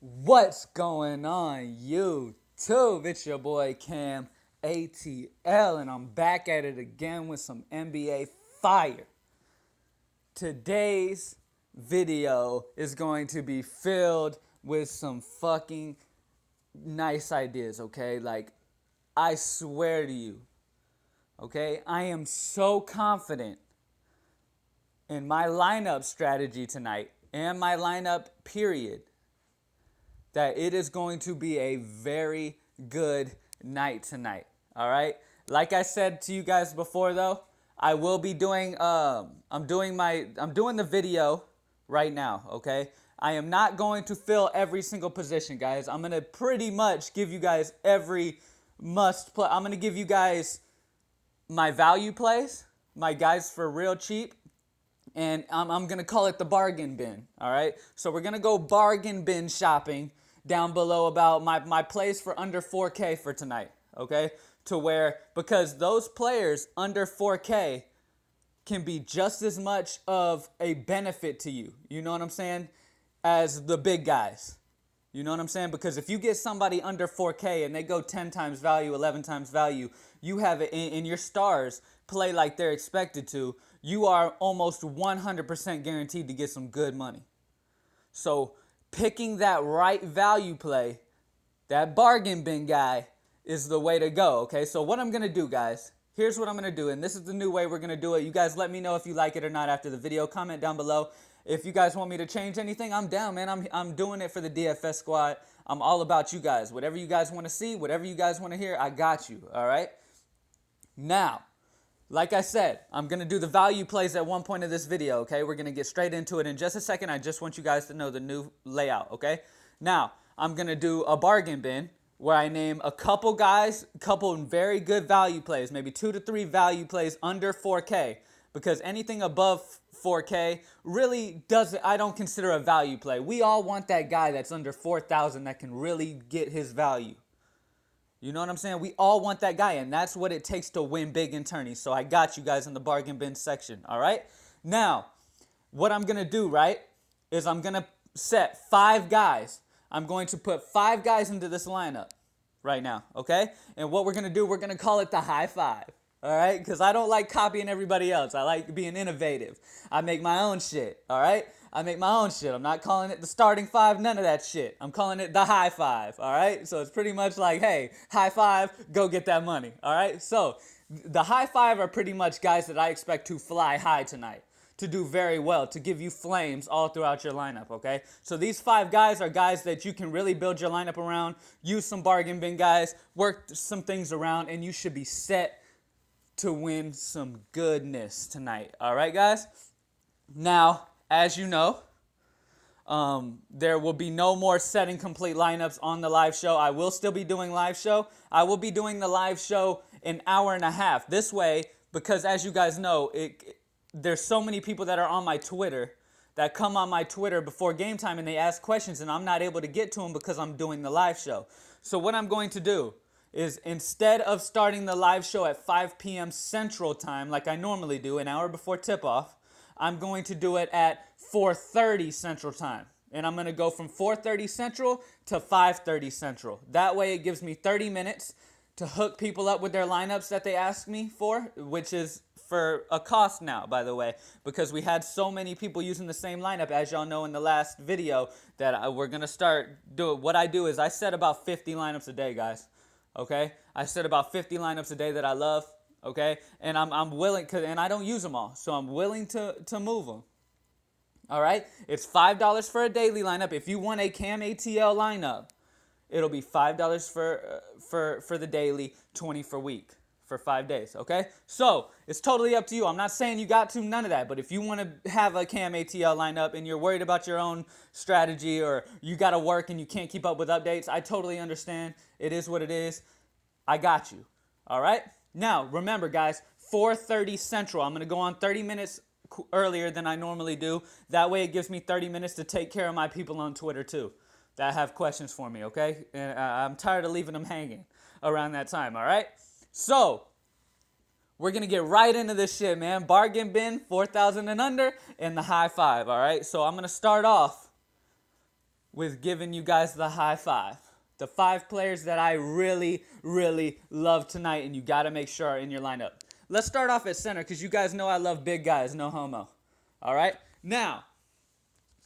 What's going on, YouTube? It's your boy Cam ATL, and I'm back at it again with some NBA fire. Today's video is going to be filled with some fucking nice ideas, okay? Like, I swear to you, okay? I am so confident in my lineup strategy tonight and my lineup period that it is going to be a very good night tonight. All right. Like I said to you guys before, though, I will be doing. I'm doing the video right now. Okay. I am not going to fill every single position, guys. I'm gonna pretty much give you guys every must play. I'm gonna give you guys my value plays, my guys for real cheap, and I'm going to call it the bargain bin, all right? So we're going to go bargain bin shopping down below about my plays for under 4K for tonight, okay? To where, because those players under 4K can be just as much of a benefit to you, you know what I'm saying, as the big guys. You know what I'm saying? Because if you get somebody under 4K and they go 10 times value, 11 times value, you have it in your stars play like they're expected to, you are almost 100% guaranteed to get some good money. So picking that right value play, that bargain bin guy, is the way to go, okay? So what I'm going to do, guys, here's what I'm going to do, and this is the new way we're going to do it. You guys let me know if you like it or not after the video. Comment down below. If you guys want me to change anything, I'm down, man. I'm doing it for the DFS squad. I'm all about you guys. Whatever you guys want to see, whatever you guys want to hear, I got you, all right? Now, like I said, I'm going to do the value plays at one point of this video, okay? We're going to get straight into it in just a second. I just want you guys to know the new layout, okay? Now, I'm going to do a bargain bin where I name a couple guys, a couple very good value plays, maybe 2 to 3 value plays under 4K, because anything above 4K really doesn't, I don't consider a value play. We all want that guy that's under 4,000 that can really get his value. You know what I'm saying? We all want that guy, and that's what it takes to win big in tourneys. So I got you guys in the bargain bin section, all right? Now, what I'm going to do, right, is I'm going to set 5 guys. I'm going to put 5 guys into this lineup right now, okay? And what we're going to do, we're going to call it the high five, all right? Because I don't like copying everybody else. I like being innovative. I make my own shit, all right? I make my own shit. I'm not calling it the starting 5, none of that shit. I'm calling it the high five, all right? So it's pretty much like, hey, high five, go get that money, all right? So the high five are pretty much guys that I expect to fly high tonight, to do very well, to give you flames all throughout your lineup, okay? So these 5 guys are guys that you can really build your lineup around, use some bargain bin guys, work some things around, and you should be set to win some goodness tonight, all right, guys? Now, as you know, there will be no more setting complete lineups on the live show. I will still be doing live show. I will be doing the live show an hour and a half. This way, because as you guys know, there's so many people that are on my Twitter that come on my Twitter before game time and they ask questions and I'm not able to get to them because I'm doing the live show. So what I'm going to do is, instead of starting the live show at 5 p.m. Central Time like I normally do, an hour before tip-off, I'm going to do it at 4:30 Central Time. And I'm going to go from 4:30 Central to 5:30 Central. That way it gives me 30 minutes to hook people up with their lineups that they ask me for, which is for a cost now, by the way, because we had so many people using the same lineup, as y'all know in the last video, that we're going to start doing. What I do is I set about 50 lineups a day, guys. Okay? I set about 50 lineups a day that I love. Okay, and I'm willing, and I don't use them all, so I'm willing to move them. All right, it's $5 for a daily lineup. If you want a Cam ATL lineup, it'll be $5 for the daily, 20 for week for 5 days. Okay, so it's totally up to you. I'm not saying you got to, none of that. But if you want to have a Cam ATL lineup and you're worried about your own strategy, or you got to work and you can't keep up with updates, I totally understand. It is what it is. I got you. All right. Now, remember, guys, 4:30 Central. I'm going to go on 30 minutes earlier than I normally do. That way it gives me 30 minutes to take care of my people on Twitter, too, that have questions for me, okay? And I'm tired of leaving them hanging around that time, all right? So, we're going to get right into this shit, man. Bargain bin, 4,000 and under, and the high five, all right? So, I'm going to start off with giving you guys the high five. The 5 players that I really, really love tonight, and you got to make sure are in your lineup. Let's start off at center because you guys know I love big guys, no homo. All right? Now,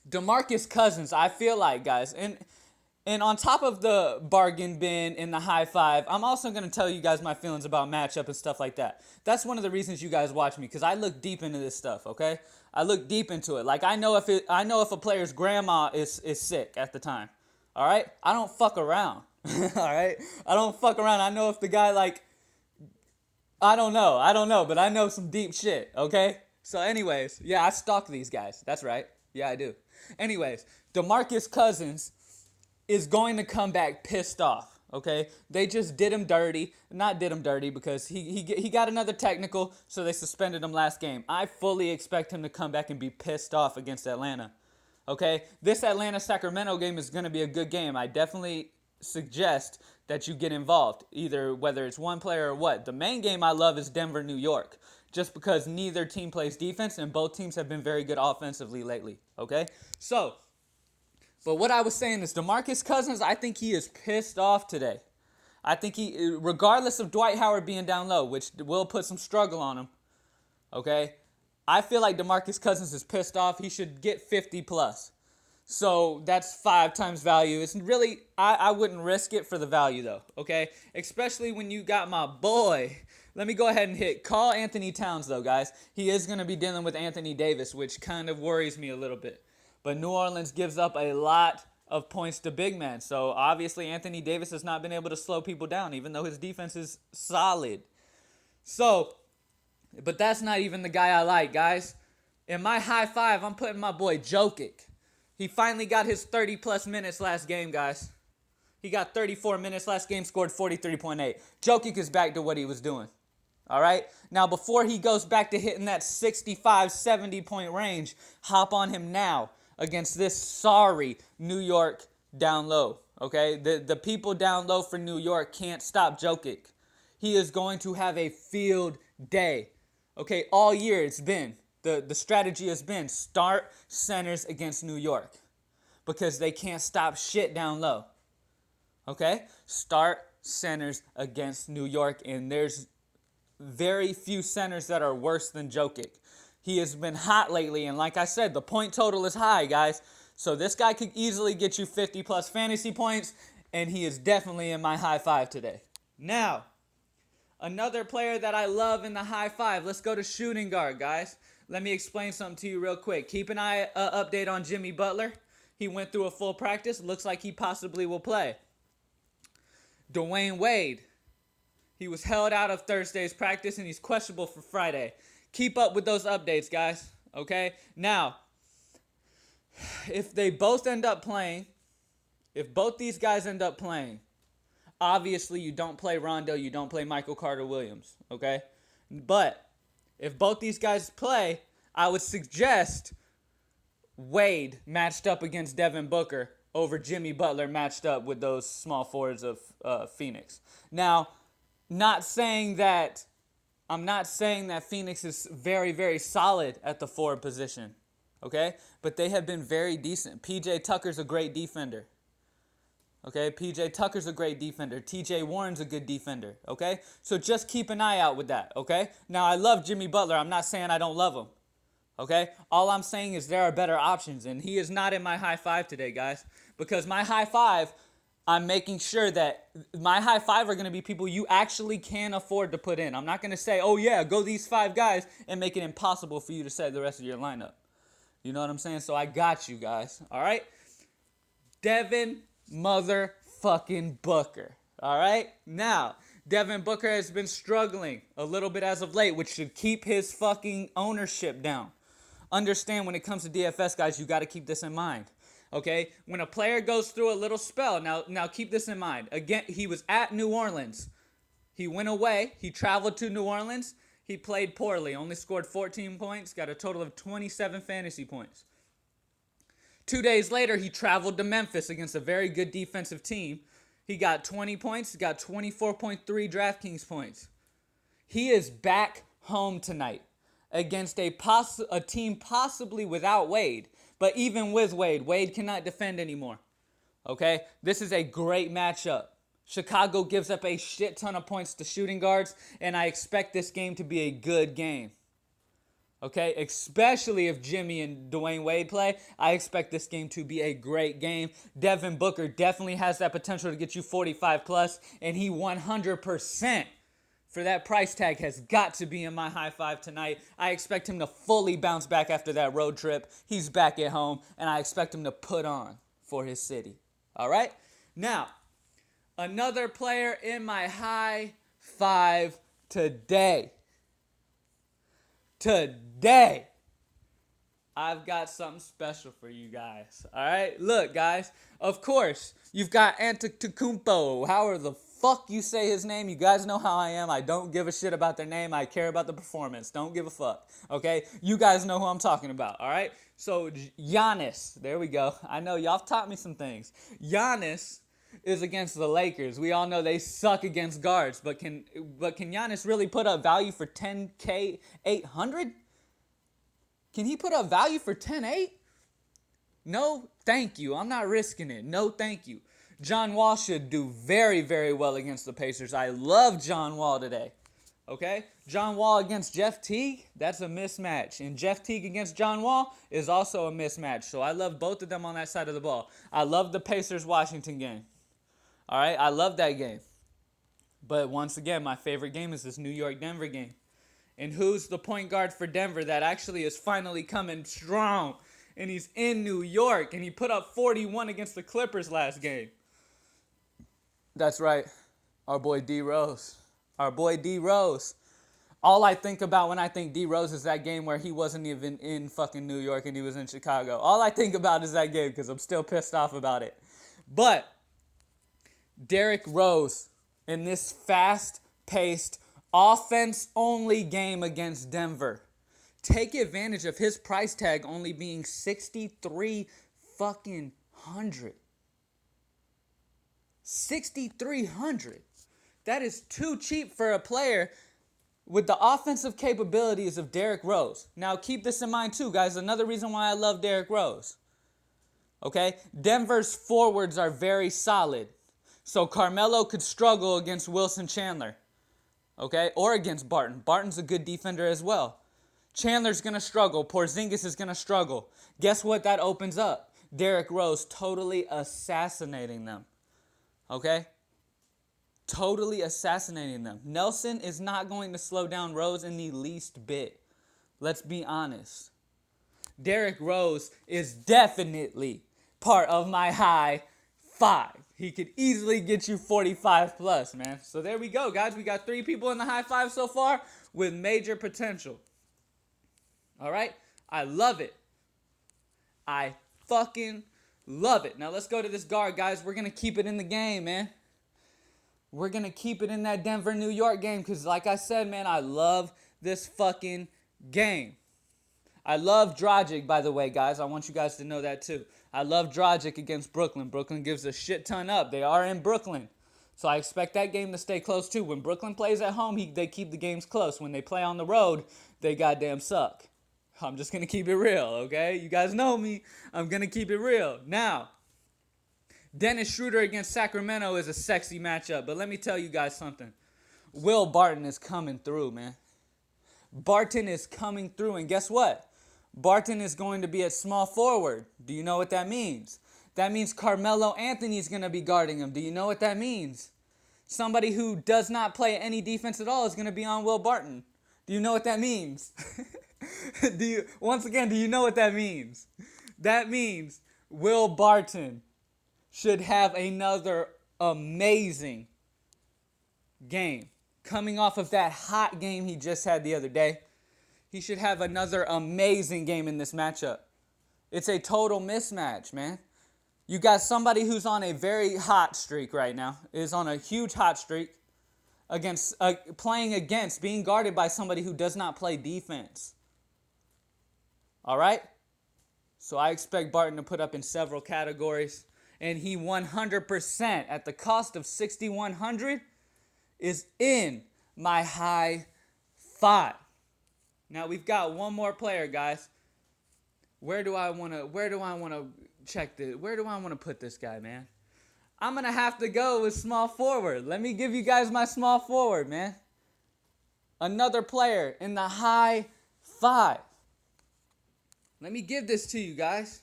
DeMarcus Cousins, I feel like, guys, and on top of the bargain bin and the high five, I'm also going to tell you guys my feelings about matchup and stuff like that. That's one of the reasons you guys watch me, because I look deep into this stuff, okay? I look deep into it. Like, I know if a player's grandma is sick at the time, all right? I don't fuck around, all right? I don't fuck around. I know if the guy, like, I don't know, but I know some deep shit, okay? So anyways, yeah, I stalk these guys. That's right. Yeah, I do. Anyways, DeMarcus Cousins is going to come back pissed off, okay? They just did him dirty. Not did him dirty because he got another technical, so they suspended him last game. I fully expect him to come back and be pissed off against Atlanta, okay? This Atlanta-Sacramento game is going to be a good game. I definitely suggest that you get involved, either whether it's one player or what. The main game I love is Denver-New York, just because neither team plays defense and both teams have been very good offensively lately, okay? So, but what I was saying is DeMarcus Cousins, I think he is pissed off today. I think regardless of Dwight Howard being down low, which will put some struggle on him, okay? I feel like DeMarcus Cousins is pissed off. He should get 50 plus. So that's 5 times value. It's really, I wouldn't risk it for the value though, okay? Especially when you got my boy. Let me go ahead and call Anthony Towns though, guys. He is going to be dealing with Anthony Davis, which kind of worries me a little bit. But New Orleans gives up a lot of points to big men. So obviously Anthony Davis has not been able to slow people down, even though his defense is solid. So, but that's not even the guy I like, guys. In my high five, I'm putting my boy Jokic. He finally got his 30-plus minutes last game, guys. He got 34 minutes last game, scored 43.8. Jokic is back to what he was doing. All right? Now, before he goes back to hitting that 65, 70-point range, hop on him now against this sorry New York down low. Okay? The people down low for New York can't stop Jokic. He is going to have a field day. Okay? All year it's been. The strategy has been start centers against New York because they can't stop shit down low. Okay? Start centers against New York, and there's very few centers that are worse than Jokic. He has been hot lately, and like I said, the point total is high, guys. So this guy could easily get you 50-plus fantasy points, and he is definitely in my high five today. Now, another player that I love in the high five. Let's go to shooting guard, guys. Let me explain something to you real quick. Keep an eye update on Jimmy Butler. He went through a full practice. Looks like he possibly will play. Dwayne Wade. He was held out of Thursday's practice, and he's questionable for Friday. Keep up with those updates, guys. Okay? Now, if they both end up playing, if both these guys end up playing, obviously you don't play Rondo, you don't play Michael Carter-Williams. Okay? But if both these guys play, I would suggest Wade matched up against Devin Booker over Jimmy Butler matched up with those small forwards of Phoenix. Now, I'm not saying that Phoenix is very, very solid at the forward position, okay? But they have been very decent. P.J. Tucker's a great defender. Okay, P.J. Tucker's a great defender. T.J. Warren's a good defender, okay? So just keep an eye out with that, okay? Now, I love Jimmy Butler. I'm not saying I don't love him, okay? All I'm saying is there are better options, and he is not in my high five today, guys, because my high five, I'm making sure that my high five are going to be people you actually can afford to put in. I'm not going to say, oh, yeah, go these 5 guys and make it impossible for you to set the rest of your lineup. You know what I'm saying? So I got you guys, all right? Devin motherfucking Booker. All right? Now, Devin Booker has been struggling a little bit as of late, which should keep his fucking ownership down. Understand when it comes to DFS, guys, you got to keep this in mind. Okay? When a player goes through a little spell, now keep this in mind. Again, he was at New Orleans. He went away. He traveled to New Orleans. He played poorly. Only scored 14 points. Got a total of 27 fantasy points. 2 days later, he traveled to Memphis against a very good defensive team. He got 20 points. He got 24.3 Draftkings points. He is back home tonight against a team possibly without Wade. But even with Wade, Wade cannot defend anymore. Okay? This is a great matchup. Chicago gives up a shit ton of points to shooting guards, and I expect this game to be a good game. Okay, especially if Jimmy and Dwayne Wade play, I expect this game to be a great game. Devin Booker definitely has that potential to get you 45 plus, and he 100% for that price tag has got to be in my high five tonight. I expect him to fully bounce back after that road trip. He's back at home, and I expect him to put on for his city. All right? Now, another player in my high five today. Today, I've got something special for you guys. All right? Look, guys. Of course, you've got Antetokounmpo. However the fuck you say his name, you guys know how I am. I don't give a shit about their name. I care about the performance. Don't give a fuck. Okay? You guys know who I'm talking about. All right? So, Giannis. There we go. I know y'all taught me some things. Giannis is against the Lakers. We all know they suck against guards, but can Giannis really put up value for 10K 800? Can he put up value for 10-8? No, thank you. I'm not risking it. No, thank you. John Wall should do very, very well against the Pacers. I love John Wall today. Okay? John Wall against Jeff Teague, that's a mismatch. And Jeff Teague against John Wall is also a mismatch. So I love both of them on that side of the ball. I love the Pacers-Washington game. All right, I love that game. But once again, my favorite game is this New York-Denver game. And who's the point guard for Denver that actually is finally coming strong? And he's in New York, and he put up 41 against the Clippers last game. That's right, our boy D. Rose. Our boy D. Rose. All I think about when I think D. Rose is that game where he wasn't even in fucking New York and he was in Chicago. All I think about is that game because I'm still pissed off about it. But Derrick Rose in this fast-paced, offense-only game against Denver. Take advantage of his price tag only being 63 fucking hundred. 6,300. That is too cheap for a player with the offensive capabilities of Derrick Rose. Now keep this in mind too, guys. Another reason why I love Derrick Rose. Okay? Denver's forwards are very solid. So Carmelo could struggle against Wilson Chandler, okay, or against Barton. Barton's a good defender as well. Chandler's going to struggle. Porzingis is going to struggle. Guess what that opens up? Derrick Rose totally assassinating them, okay? Totally assassinating them. Nelson is not going to slow down Rose in the least bit. Let's be honest. Derrick Rose is definitely part of my high five. He could easily get you 45 plus, man. So there we go, guys. We got 3 people in the high five so far with major potential. All right? I love it. I fucking love it. Now let's go to this guard, guys. We're going to keep it in the game, man. We're going to keep it in that Denver-New York game because, like I said, man, I love this fucking game. I love Dragic, by the way, guys. I want you guys to know that, too. I love Dragic against Brooklyn. Brooklyn gives a shit ton up. They are in Brooklyn. So I expect that game to stay close, too. When Brooklyn plays at home, they keep the games close. When they play on the road, they goddamn suck. I'm just going to keep it real, okay? You guys know me. I'm going to keep it real. Now, Dennis Schroeder against Sacramento is a sexy matchup. But let me tell you guys something. Will Barton is coming through, man. Barton is coming through. And guess what? Barton is going to be at small forward. Do you know what that means? That means Carmelo Anthony is going to be guarding him. Do you know what that means? Somebody who does not play any defense at all is going to be on Will Barton. Do you know what that means? Once again, do you know what that means? That means Will Barton should have another amazing game. Coming off of that hot game he just had the other day. He should have another amazing game in this matchup. It's a total mismatch, man. You got somebody who's on a very hot streak right now, is on a huge hot streak, being guarded by somebody who does not play defense. All right? So I expect Barton to put up in several categories, and he 100% at the cost of 6,100 is in my high five. Now we've got one more player, guys. Where do I want to check this? Where do I want to put this guy, man? I'm going to have to go with small forward. Let me give you guys my small forward, man. Another player in the high 5. Let me give this to you guys.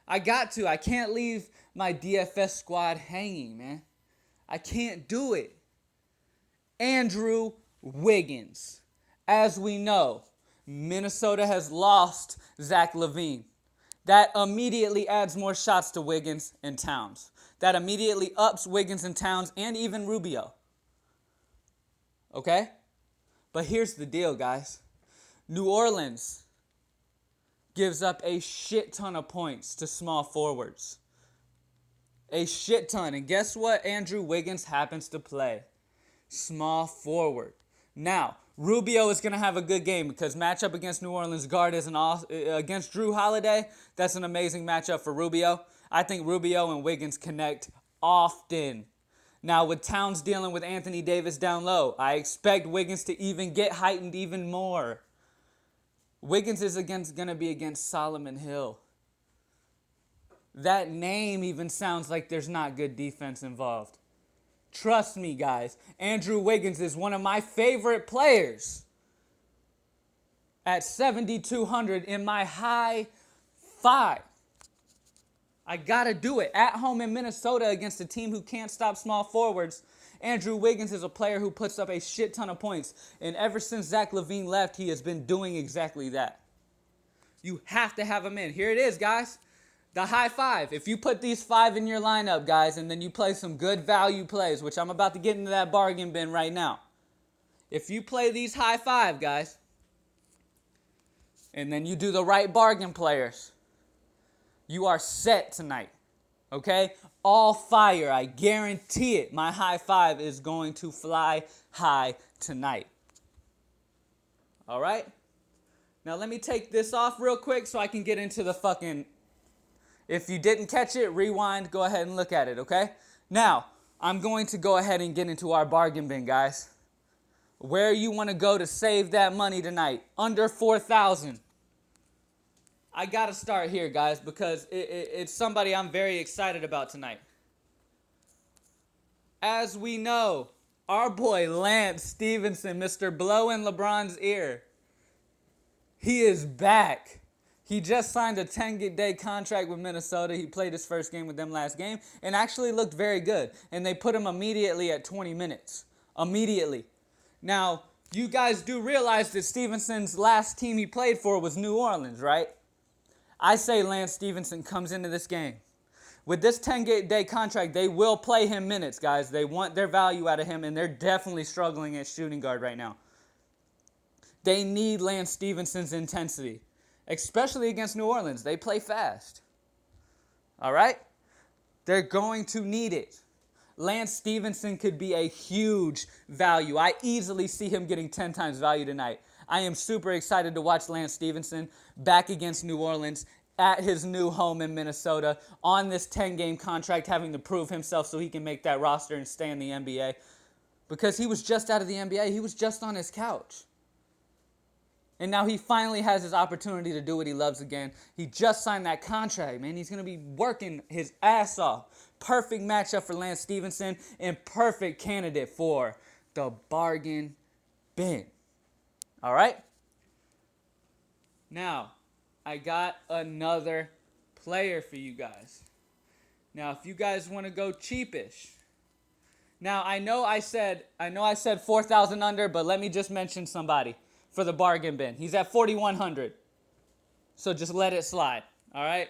I got to. I can't leave my DFS squad hanging, man. I can't do it. Andrew Wiggins. As we know, Minnesota has lost Zach LaVine. That immediately adds more shots to Wiggins and Towns. That immediately ups Wiggins and Towns and even Rubio. Okay? But here's the deal, guys. New Orleans gives up a shit ton of points to small forwards. A shit ton. And guess what Andrew Wiggins happens to play? Small forward. Now, Rubio is going to have a good game because matchup against New Orleans guard is against Drew Holiday. That's an amazing matchup for Rubio. I think Rubio and Wiggins connect often. Now, with Towns dealing with Anthony Davis down low, I expect Wiggins to even get heightened even more. Wiggins is going to be against Solomon Hill. That name even sounds like there's not good defense involved. Trust me, guys. Andrew Wiggins is one of my favorite players. At 7,200 in my high 5. I got to do it. At home in Minnesota against a team who can't stop small forwards, Andrew Wiggins is a player who puts up a shit ton of points. And ever since Zach LaVine left, he has been doing exactly that. You have to have him in. Here it is, guys. The high 5. If you put these 5 in your lineup, guys, and then you play some good value plays, which I'm about to get into that bargain bin right now. If you play these high 5, guys, and then you do the right bargain players, you are set tonight. Okay? All fire. I guarantee it. My high 5 is going to fly high tonight. All right? Now let me take this off real quick so I can get into the fucking... If you didn't catch it, rewind, go ahead and look at it, okay? Now, I'm going to go ahead and get into our bargain bin, guys. Where you want to go to save that money tonight? Under 4,000. I got to start here, guys, because it's somebody I'm very excited about tonight. As we know, our boy Lance Stevenson, Mr. Blow in LeBron's ear, he is back. He just signed a 10-day contract with Minnesota. He played his first game with them last game and actually looked very good. And they put him immediately at 20 minutes. Immediately. Now, you guys do realize that Stevenson's last team he played for was New Orleans, right? I say Lance Stevenson comes into this game. With this 10-day contract, they will play him minutes, guys. They want their value out of him, and they're definitely struggling at shooting guard right now. They need Lance Stevenson's intensity. Especially against New Orleans. They play fast. All right? They're going to need it. Lance Stevenson could be a huge value. I easily see him getting 10 times value tonight. I am super excited to watch Lance Stevenson back against New Orleans at his new home in Minnesota on this 10-game contract, having to prove himself so he can make that roster and stay in the NBA. Because he was just out of the NBA. He was just on his couch. And now he finally has his opportunity to do what he loves again. He just signed that contract, man. He's going to be working his ass off. Perfect matchup for Lance Stevenson and perfect candidate for the bargain bin. All right? Now, I got another player for you guys. Now, if you guys want to go cheapish. Now, I know I said 4,000 under, but let me just mention somebody for the bargain bin. He's at 4,100. So just let it slide, all right?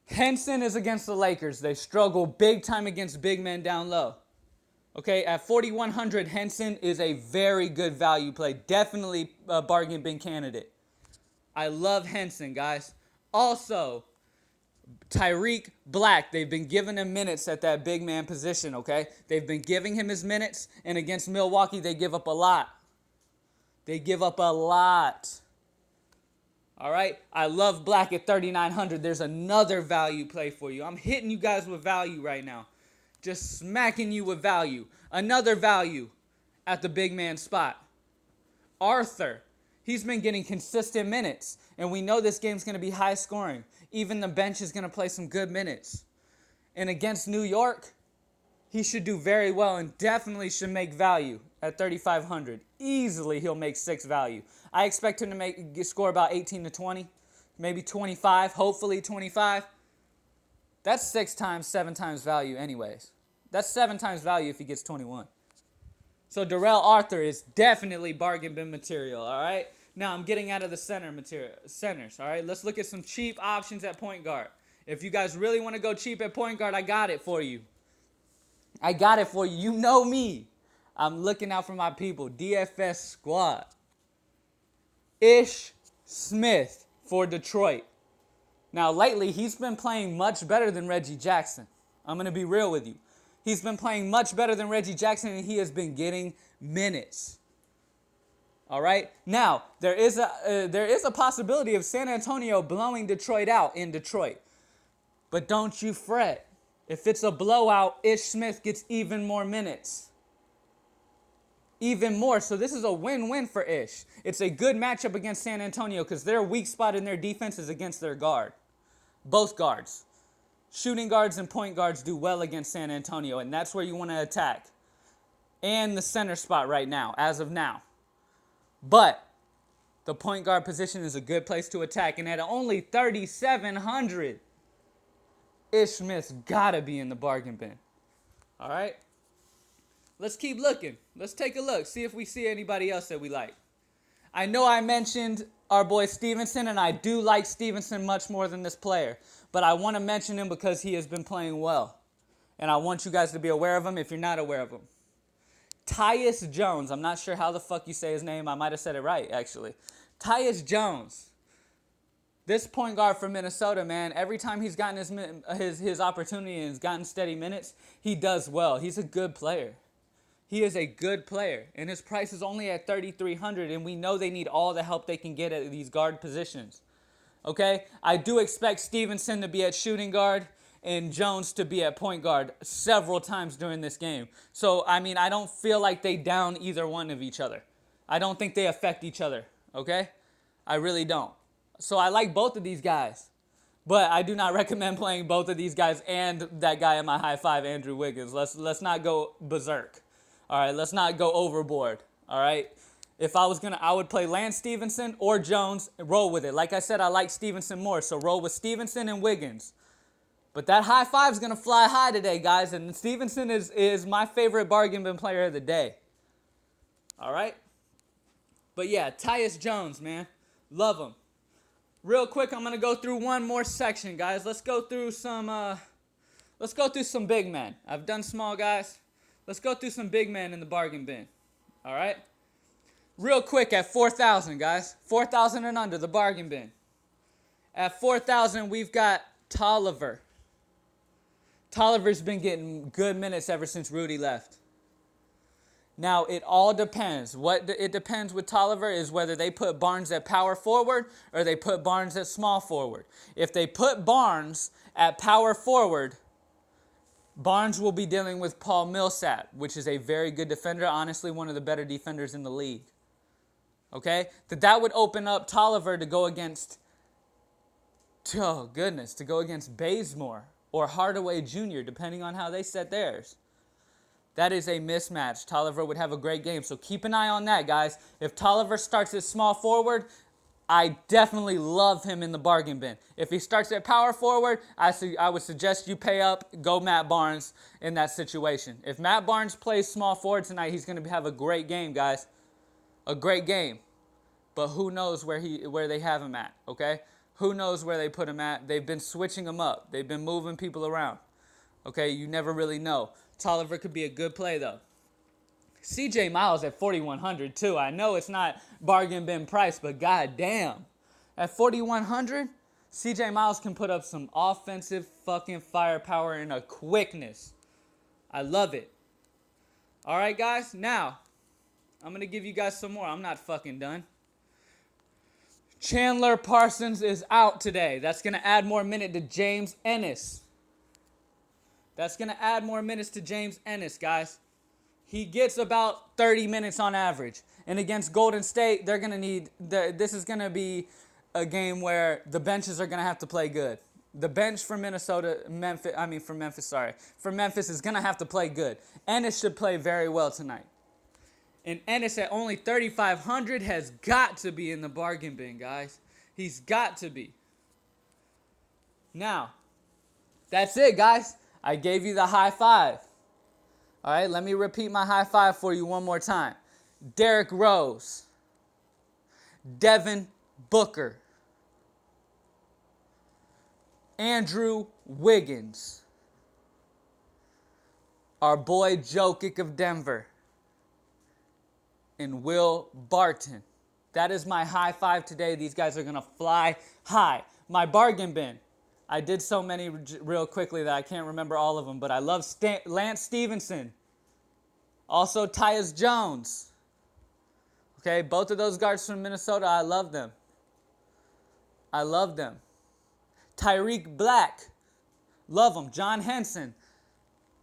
Henson is against the Lakers. They struggle big time against big men down low. Okay, at 4,100, Henson is a very good value play. Definitely a bargain bin candidate. I love Henson, guys. Also, Tyreek Black, they've been giving him minutes at that big man position, okay? They've been giving him his minutes, and against Milwaukee, they give up a lot. They give up a lot. All right? I love Black at 3,900. There's another value play for you. I'm hitting you guys with value right now. Just smacking you with value. Another value at the big man spot. Arthur. He's been getting consistent minutes. And we know this game's going to be high scoring. Even the bench is going to play some good minutes. And against New York, he should do very well and definitely should make value at 3,500. Easily he'll make 6 value. I expect him to score about 18 to 20, maybe 25, hopefully 25. That's 7 times value anyways. That's 7 times value if he gets 21. So Darrell Arthur is definitely bargain bin material, all right? Now I'm getting out of the centers, all right? Let's look at some cheap options at point guard. If you guys really want to go cheap at point guard, I got it for you. I got it for you. You know me. I'm looking out for my people. DFS squad. Ish Smith for Detroit. Now, lately, he's been playing much better than Reggie Jackson. I'm going to be real with you. He's been playing much better than Reggie Jackson, and he has been getting minutes. All right? Now, there is a possibility of San Antonio blowing Detroit out in Detroit. But don't you fret. If it's a blowout, Ish Smith gets even more minutes. Even more. So this is a win-win for Ish. It's a good matchup against San Antonio because their weak spot in their defense is against their guard. Both guards. Shooting guards and point guards do well against San Antonio, and that's where you want to attack. And the center spot right now, as of now. But the point guard position is a good place to attack, and at only 3,700, Ish Smith's got to be in the bargain bin. All right? Let's keep looking. Let's take a look. See if we see anybody else that we like. I know I mentioned our boy Stevenson, and I do like Stevenson much more than this player. But I want to mention him because he has been playing well. And I want you guys to be aware of him if you're not aware of him. Tyus Jones. I'm not sure how the fuck you say his name. I might have said it right, actually. Tyus Jones. This point guard for Minnesota, man, every time he's gotten his opportunity and has gotten steady minutes, he does well. He's a good player. He is a good player, and his price is only at 3,300, and we know they need all the help they can get at these guard positions. Okay? I do expect Stevenson to be at shooting guard and Jones to be at point guard several times during this game. So, I mean, I don't feel like they down either one of each other. I don't think they affect each other, okay? I really don't. So I like both of these guys. But I do not recommend playing both of these guys and that guy in my high five, Andrew Wiggins. Let's not go berserk. All right, let's not go overboard. All right? If I was I would play Lance Stevenson or Jones and roll with it. Like I said, I like Stevenson more, so roll with Stevenson and Wiggins. But that high five is going to fly high today, guys, and Stevenson is my favorite bargain bin player of the day. All right? But yeah, Tyus Jones, man. Love him. Real quick, I'm going to go through one more section, guys. Let's go through some big men. I've done small guys. Let's go through some big men in the bargain bin. All right? Real quick at 4,000, guys. 4,000 and under, the bargain bin. At 4,000, we've got Tolliver. Tolliver's been getting good minutes ever since Rudy left. Now, it all depends. What it depends with Tolliver is whether they put Barnes at power forward or they put Barnes at small forward. If they put Barnes at power forward, Barnes will be dealing with Paul Millsap, which is a very good defender, honestly one of the better defenders in the league. Okay? That would open up Tolliver to go against, to go against Bazemore or Hardaway Jr., depending on how they set theirs. That is a mismatch. Tolliver would have a great game. So keep an eye on that, guys. If Tolliver starts at small forward, I definitely love him in the bargain bin. If he starts at power forward, I would suggest you pay up, go Matt Barnes in that situation. If Matt Barnes plays small forward tonight, he's going to have a great game, guys. A great game. But who knows where they have him at, okay? Who knows where they put him at? They've been switching him up. They've been moving people around. Okay, you never really know. Tolliver could be a good play, though. CJ Miles at 4,100, too. I know it's not bargain bin price, but goddamn. At 4,100, CJ Miles can put up some offensive fucking firepower and a quickness. I love it. All right, guys. Now, I'm going to give you guys some more. I'm not fucking done. Chandler Parsons is out today. That's going to add more minute to James Ennis. That's going to add more minutes to James Ennis, guys. He gets about 30 minutes on average. And against Golden State, this is going to be a game where the benches are going to have to play good. The bench for for Memphis is going to have to play good. Ennis should play very well tonight. And Ennis at only 3,500 has got to be in the bargain bin, guys. He's got to be. Now, that's it, guys. I gave you the high five. All right, let me repeat my high five for you one more time. Derrick Rose, Devin Booker, Andrew Wiggins, our boy Jokic of Denver, and Will Barton. That is my high five today. These guys are going to fly high. My bargain bin. I did so many real quickly that I can't remember all of them, but I love Lance Stevenson. Also, Tyus Jones. Okay, both of those guards from Minnesota, I love them. I love them. Tyreek Black. Love them. John Henson.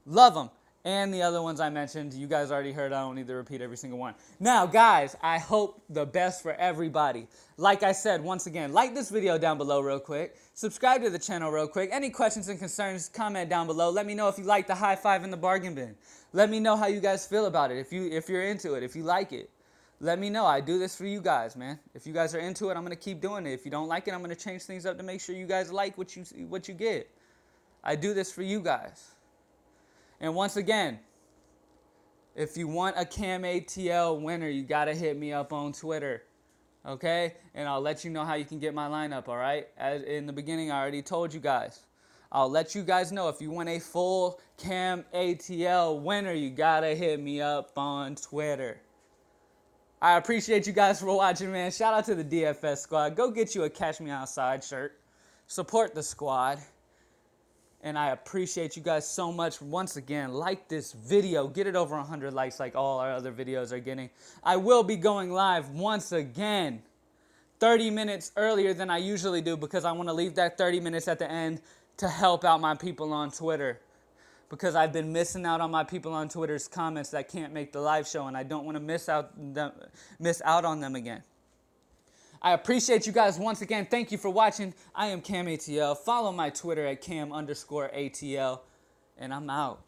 Love them. And the other ones I mentioned, you guys already heard. I don't need to repeat every single one. Now, guys, I hope the best for everybody. Like I said, once again, like this video down below real quick. Subscribe to the channel real quick. Any questions and concerns, comment down below. Let me know if you like the high five in the bargain bin. Let me know how you guys feel about it, if you're into it, if you like it. Let me know. I do this for you guys, man. If you guys are into it, I'm going to keep doing it. If you don't like it, I'm going to change things up to make sure you guys like what you get. I do this for you guys. And once again, if you want a Cam ATL winner, you got to hit me up on Twitter, okay? And I'll let you know how you can get my lineup, all right? As in the beginning, I already told you guys. I'll let you guys know if you want a full Cam ATL winner, you got to hit me up on Twitter. I appreciate you guys for watching, man. Shout out to the DFS squad. Go get you a Catch Me Outside shirt. Support the squad. And I appreciate you guys so much. Once again, like this video. Get it over 100 likes like all our other videos are getting. I will be going live once again 30 minutes earlier than I usually do because I want to leave that 30 minutes at the end to help out my people on Twitter. Because I've been missing out on my people on Twitter's comments that can't make the live show, and I don't want to miss out on them again. I appreciate you guys once again. Thank you for watching. I am Cam ATL. Follow my Twitter at Cam_ATL. And I'm out.